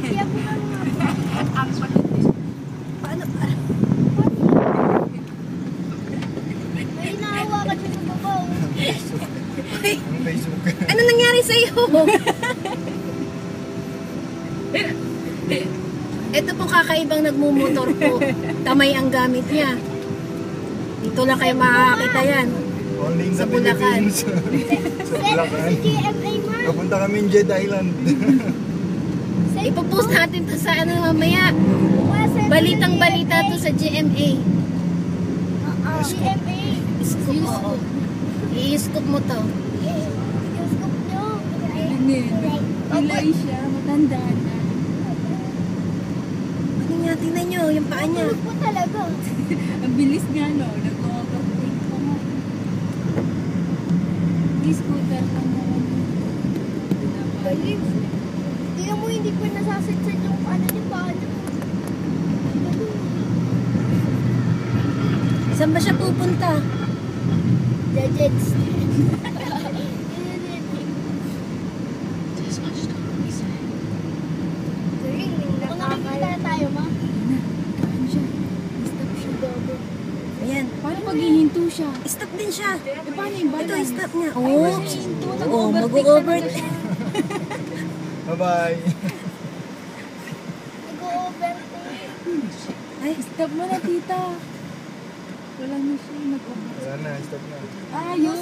Kaya po nga Ang patindi. paano? May nahawakan siya sa babaw. Ang Facebook. Ano nangyari sa'yo? Ito pong kakaibang nagmumotor po. Kamay ang gamit niya. Dito lang kayo makakakita yan. Only in Sa the Bulacan. Philippines. Sa Bulacan. GMA ma. Papunta kami in Jed Island. Ipopost natin to sa ano mamaya. Balitang balita to sa GMA. GMA. Scoop mo. I-scoop mo to. I-scoop nyo. Ilay siya, matanda na. Ano nga, tingnan nyo, yung paa niya. Tulog po talaga. Ang bilis nga, no? Nag-overtake pa nga. May scooter pa nga. Tingnan mo, hindi pa nasasitsan yung ano niya, paa niya. Saan ba siya pupunta? Jets. Kung nakikita na tayo, ma. Ano siya? Stop siya. Ayan. Paano pag hihinto siya? Stop din siya. E paano yung Ito, balance? stop niya. Ay, Oops. hihinto. Oo, Nag-overtake mag-overtake. Bye-bye. Nag-overtake. Ay, Stop mo na, tita. Wala na siya. Nag-overtake. Wala na, stop na. Ayos.